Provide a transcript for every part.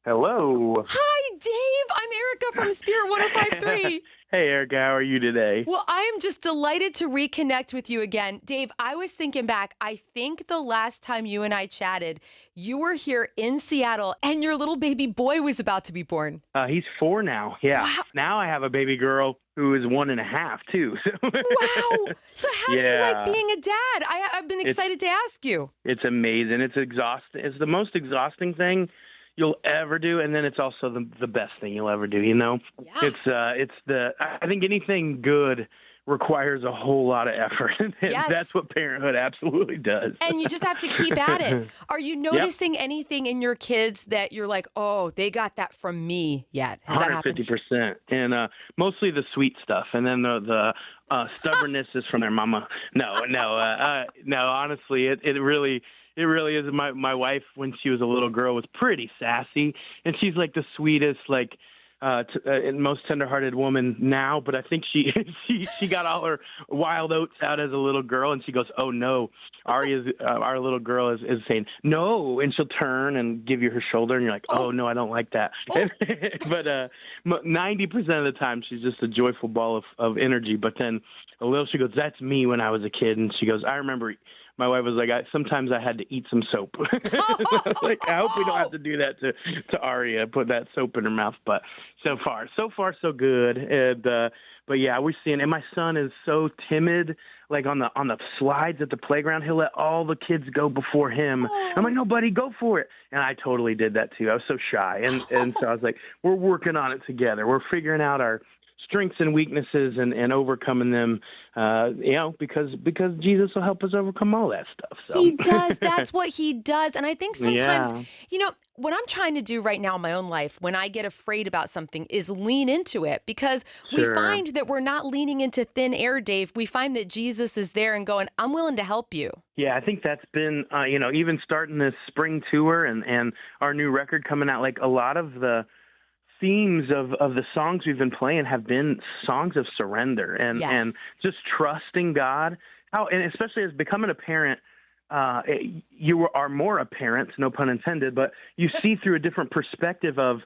Hello. Hi, Dave. I'm Erica from Spirit 1053. Hey, Erica, how are you today? Well, I am just delighted to reconnect with you again. Dave, I was thinking back. I think the last time you and I chatted, you were here in Seattle and your little baby boy was about to be born. He's 4 now. Yeah. Wow. Now I have a baby girl who is 1.5 too. So Wow. So, how do you like yeah, being a dad? I've been it's excited to ask you. it's amazing. It's exhausting. It's the most exhausting thing you'll ever do, and then it's also the best thing you'll ever do. Yeah. I think anything good requires a whole lot of effort, and that's Yes. what parenthood absolutely does. And you just have to keep at it. Are you Yep. noticing anything in your kids that you're like, oh, they got that from me yet? Has that happened? 150%, and mostly the sweet stuff, and then the stubbornness is from their mama. No. Honestly, it really is. My wife, when she was a little girl, was pretty sassy, and she's like the sweetest, like and most tenderhearted woman now. But I think she she got all her wild oats out as a little girl, and she goes, "Oh no, our little girl is saying no," and she'll turn and give you her shoulder, and you're like, Oh, "Oh no, I don't like that." oh. But 90% of the time, she's just a joyful ball of energy. But then a little, she goes, "That's me when I was a kid," and she goes, "I remember." My wife was like, sometimes I had to eat some soap. Like, I hope we don't have to do that to Aria, put that soap in her mouth. But so far, so good. And but yeah, we're seeing. And my son is so timid. Like on the slides at the playground, he'll let all the kids go before him. I'm like, Oh. no, buddy, go for it. And I totally did that too. I was so shy, and so I was like, we're working on it together. We're figuring out our strengths and weaknesses and overcoming them, because Jesus will help us overcome all that stuff. He So, does. That's what he does. And I think sometimes, yeah, what I'm trying to do right now in my own life when I get afraid about something is lean into it because we sure. find that we're not leaning into thin air, Dave. We find that Jesus is there and going, I'm willing to help you. Yeah, I think that's been, even starting this spring tour and our new record coming out, like a lot of the themes of the songs we've been playing have been songs of surrender and Yes. just trusting God. How, and especially as becoming a parent, you are more a parent, no pun intended, but you see through a different perspective of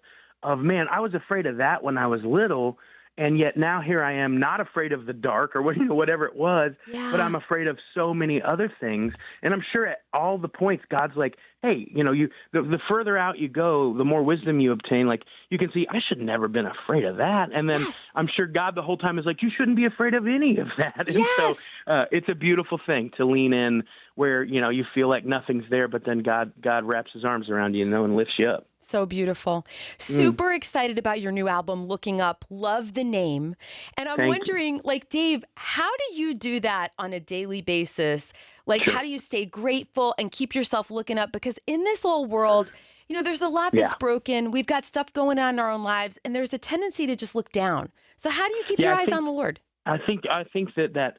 man, I was afraid of that when I was little, and yet now here I am, not afraid of the dark or whatever it was, but Yeah. I'm afraid of so many other things. And I'm sure at all the points, God's like, hey, the further out you go, the more wisdom you obtain. Like you can see, I should never been afraid of that. And then Yes. I'm sure God the whole time is like, you shouldn't be afraid of any of that. And so Yes. it's a beautiful thing to lean in where you feel like nothing's there, but then God wraps His arms around you, and lifts you up. So beautiful. Mm, Super excited about your new album, Looking Up. Love the name. And I'm thank you. wondering, like, Dave, how do you do that on a daily basis? Like, how Sure. do you stay grateful and keep yourself looking up? Because in this whole world, there's a lot Yeah. that's broken. We've got stuff going on in our own lives, and there's a tendency to just look down. So, how do you keep Yeah. your I eyes think on the Lord? that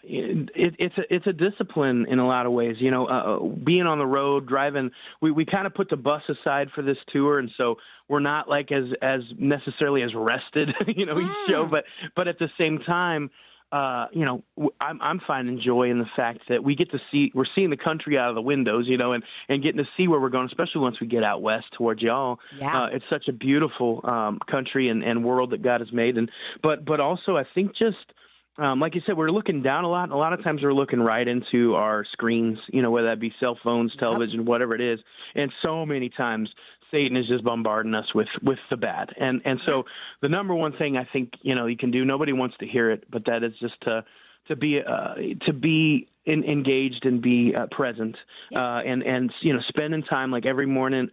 it's a discipline in a lot of ways. Being on the road, driving, we kind of put the bus aside for this tour, and so we're not like as necessarily as rested, each show. Mm, But at the same time, I'm finding joy in the fact that we're seeing the country out of the windows, and getting to see where we're going, especially once we get out west towards y'all. yeah. It's such a beautiful country and world that God has made, and but also I think just like you said, we're looking down a lot. And a lot of times we're looking right into our screens, whether that be cell phones, Yep. television, whatever it is. And so many times Satan is just bombarding us with the bad. And Yeah. so the number one thing I think, you can do, nobody wants to hear it, but that is just to be engaged and be present, Yeah. and spending time, like every morning.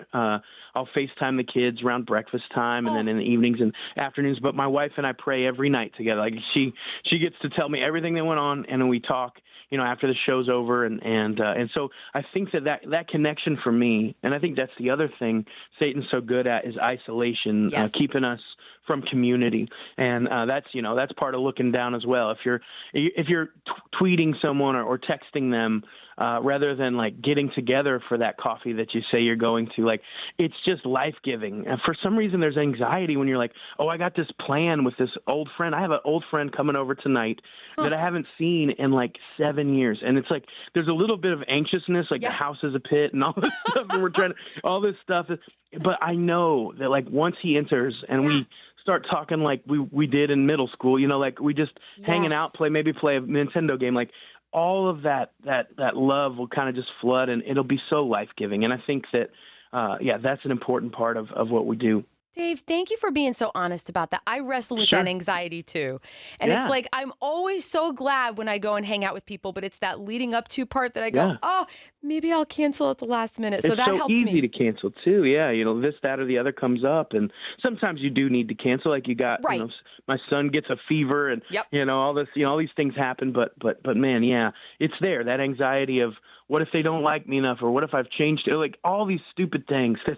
I'll FaceTime the kids around breakfast time, and then Oh, in the evenings and afternoons. But my wife and I pray every night together. Like she gets to tell me everything that went on, and then we talk, after the show's over, and so I think that connection for me, and I think that's the other thing Satan's so good at is isolation, yes. keeping us from community, and that's part of looking down as well. If you're tweeting someone or texting them, rather than like getting together for that coffee that you say you're going to. Like, it's just life-giving. And for some reason, there's anxiety when you're like, oh, I got this plan with this old friend. I have an old friend coming over tonight that I haven't seen in like 7 years. And it's like, there's a little bit of anxiousness, like the house is a pit and all this stuff. And we're trying to, all this stuff. But I know that like once he enters and we start talking like we did in middle school, you know, like we just hanging out, play a Nintendo game, like all of that love will kind of just flood and it'll be so life-giving. And I think that, that's an important part of what we do. Dave, thank you for being so honest about that. I wrestle with that anxiety too. And it's like, I'm always so glad when I go and hang out with people, but it's that leading up to part that I go, oh, maybe I'll cancel at the last minute. So that helped me. It's so easy to cancel too. Yeah. You know, this, that, or the other comes up. And sometimes you do need to cancel. Like you got, you know, my son gets a fever and, you know, all this, you know, all these things happen. But man, it's there. That anxiety of, what if they don't like me enough? Or what if I've changed it? Like all these stupid things that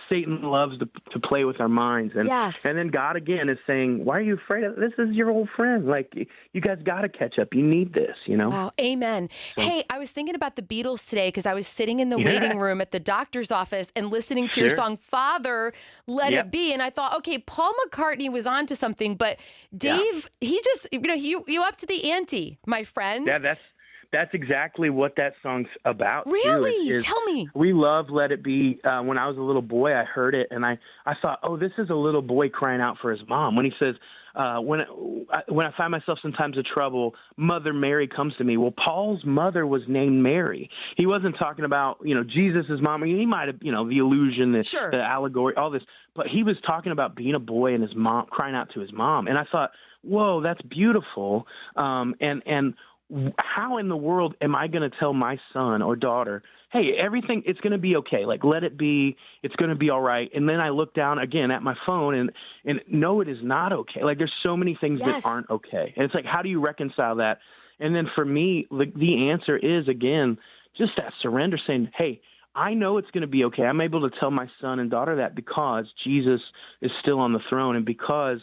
Satan loves to play with our minds. And then God again is saying, why are you afraid of this? Is your old friend. Like you guys got to catch up. You need this, you know? Wow. Amen. So, hey, I was thinking about the Beatles today because I was sitting in the waiting room at the doctor's office and listening to your song, Father, Let It Be. And I thought, okay, Paul McCartney was onto something, but Dave, he just, you know, you up to the ante, my friend. Yeah, that's exactly what that song's about. Really? Tell me. We love Let It Be. When I was a little boy, I heard it, and I thought, oh, this is a little boy crying out for his mom. When he says, when I find myself sometimes in trouble, Mother Mary comes to me. Well, Paul's mother was named Mary. He wasn't talking about, you know, Jesus' mom. I mean, he might have, you know, the illusion, the allegory, all this. But he was talking about being a boy and his mom, crying out to his mom. And I thought, whoa, that's beautiful. And how in the world am I going to tell my son or daughter, hey, everything, it's going to be okay. Like, let it be. It's going to be all right. And then I look down again at my phone and no, it is not okay. Like, there's so many things that aren't okay. And it's like, how do you reconcile that? And then for me, the answer is, again, just that surrender, saying, hey, I know it's going to be okay. I'm able to tell my son and daughter that because Jesus is still on the throne. And because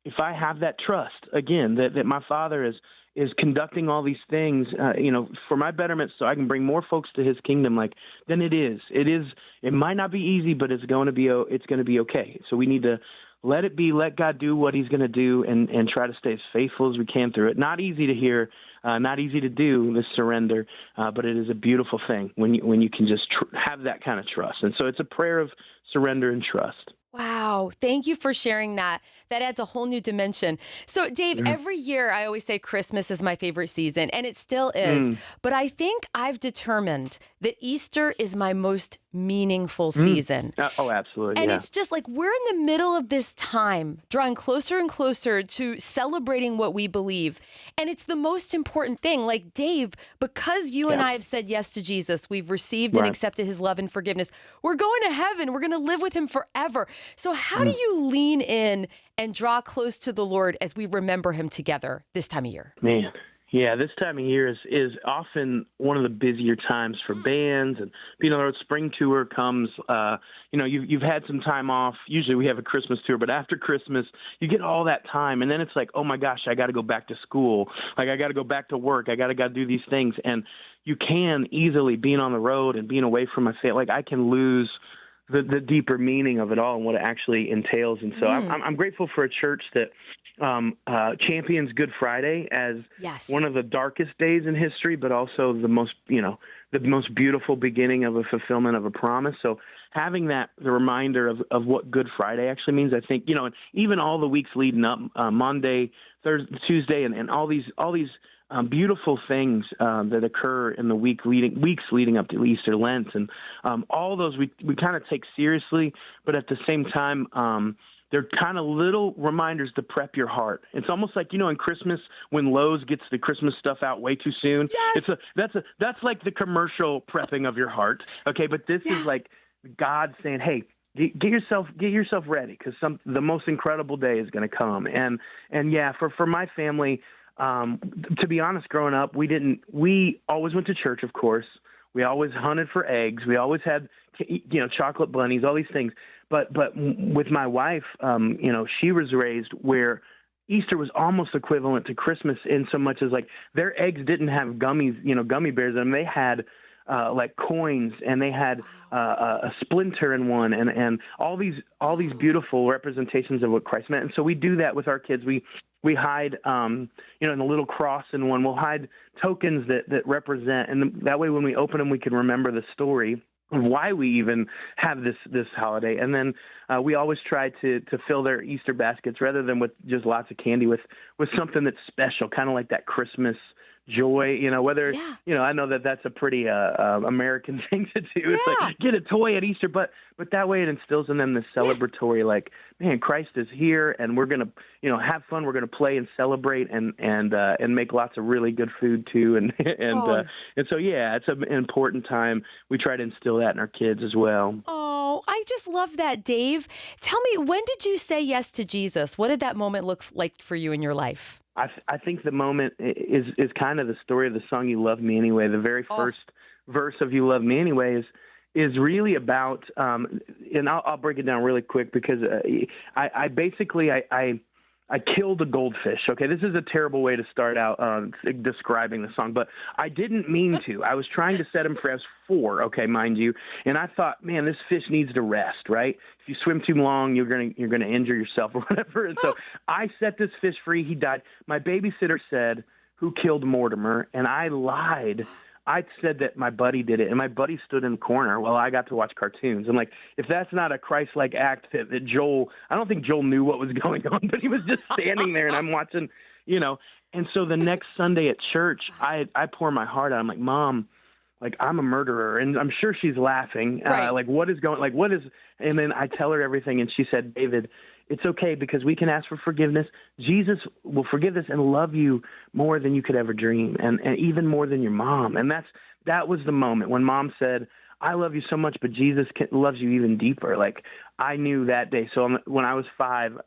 if I have that trust, again, that my Father is conducting all these things, you know, for my betterment, so I can bring more folks to His kingdom. Like, then it is. It might not be easy, but it's going to be okay. So we need to let it be. Let God do what He's going to do, and try to stay as faithful as we can through it. Not easy to hear, not easy to do, this surrender, but it is a beautiful thing when you can just have that kind of trust. And so it's a prayer of surrender and trust. Wow. Thank you for sharing that. That adds a whole new dimension. So, Dave, every year I always say Christmas is my favorite season, and it still is. But I think I've determined that Easter is my most meaningful season. Oh, absolutely. And it's just like we're in the middle of this time, drawing closer and closer to celebrating what we believe. And it's the most important thing. Like, Dave, because you and I have said yes to Jesus, we've received and accepted His love and forgiveness. We're going to heaven. We're going to live with Him forever. So how do you lean in and draw close to the Lord as we remember Him together this time of year? Man. Yeah, this time of year is often one of the busier times for bands, and you know, the spring tour comes. You know, you've had some time off. Usually, we have a Christmas tour, but after Christmas, you get all that time, and then it's like, oh my gosh, I got to go back to school. Like, I got to go back to work. I got to do these things, and you can easily, being on the road and being away from my family, like I can lose the deeper meaning of it all and what it actually entails. And so I'm grateful for a church that champions Good Friday as one of the darkest days in history, but also the most beautiful beginning of a fulfillment of a promise. So having the reminder of what Good Friday actually means, I think, you know, even all the weeks leading up, Monday, Thursday, Tuesday, and all these beautiful things that occur in the weeks leading up to Easter, Lent, and all those we kind of take seriously, but at the same time, they're kind of little reminders to prep your heart. It's almost like, you know, in Christmas when Lowe's gets the Christmas stuff out way too soon. Yes. That's like the commercial prepping of your heart. Okay, but this is like God saying, "Hey, get yourself ready, because the most incredible day is going to come." And for my family. To be honest, growing up, we always went to church, of course. We always hunted for eggs. We always had, you know, chocolate bunnies, all these things. But with my wife, you know, she was raised where Easter was almost equivalent to Christmas in so much as like their eggs didn't have gummies, gummy bears in them. They had like coins, and they had a splinter in one, and all these beautiful representations of what Christ meant. And so we do that with our kids. We hide, in the little cross in one. We'll hide tokens that represent, and that way when we open them, we can remember the story of why we even have this holiday. And then we always try to fill their Easter baskets, rather than with just lots of candy, with something that's special, kind of like that Christmas joy, whether, Yeah. I know that's a pretty American thing to do. It's Yeah. like, get a toy at Easter, but that way it instills in them this celebratory, like, man, Christ is here, and we're going to, have fun. We're going to play and celebrate and make lots of really good food too. And so, yeah, it's an important time. We try to instill that in our kids as well. Oh, I just love that, Dave. Tell me, when did you say yes to Jesus? What did that moment look like for you in your life? I think the moment is kind of the story of the song "You Love Me Anyway." The very first verse of "You Love Me Anyway" is really about, and I'll break it down really quick, because I basically killed a goldfish. Okay, this is a terrible way to start out describing the song, but I didn't mean to. I was trying to set him free. I was 4, okay, mind you, and I thought, man, this fish needs to rest, right? If you swim too long, you're gonna injure yourself or whatever. And so I set this fish free. He died. My babysitter said, "Who killed Mortimer?" And I lied. I said that my buddy did it, and my buddy stood in the corner while I got to watch cartoons. And like, if that's not a Christ-like act that Joel, I don't think Joel knew what was going on, but he was just standing there, and I'm watching, And so the next Sunday at church, I pour my heart out. I'm like, Mom, like, I'm a murderer. And I'm sure she's laughing. Right. And then I tell her everything, and she said, David, it's okay, because we can ask for forgiveness. Jesus will forgive us and love you more than you could ever dream, and even more than your mom. And that was the moment when Mom said, I love you so much, but Jesus loves you even deeper. Like, I knew that day. So when I was 5,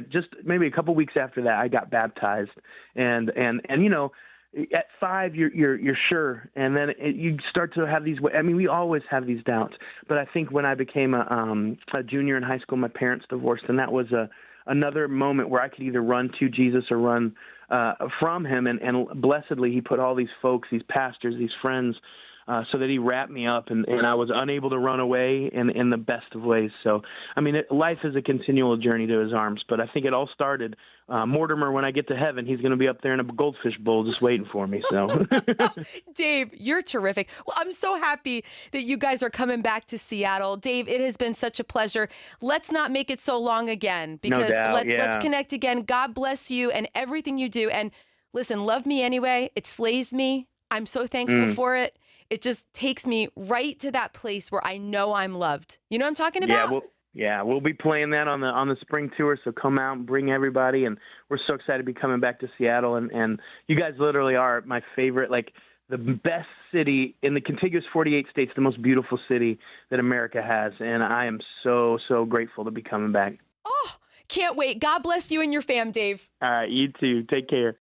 just maybe a couple weeks after that, I got baptized. And at 5, you're sure, and then you start to have these. I mean, we always have these doubts, but I think when I became a junior in high school, my parents divorced, and that was another moment where I could either run to Jesus or run from him. And blessedly, he put all these folks, these pastors, these friends, so that he wrapped me up, and I was unable to run away in the best of ways. So, I mean, life is a continual journey to his arms, but I think it all started, Mortimer, when I get to heaven, he's going to be up there in a goldfish bowl just waiting for me. So, Dave, you're terrific. Well, I'm so happy that you guys are coming back to Seattle. Dave, it has been such a pleasure. Let's not make it so long again, because No doubt, let's connect again. God bless you and everything you do. And listen, love me anyway. It slays me. I'm so thankful for it. It just takes me right to that place where I know I'm loved. You know what I'm talking about? We'll be playing that on the spring tour. So come out and bring everybody. And we're so excited to be coming back to Seattle. And you guys literally are my favorite, like the best city in the contiguous 48 states, the most beautiful city that America has. And I am so, so grateful to be coming back. Oh, can't wait. God bless you and your fam, Dave. All right, you too. Take care.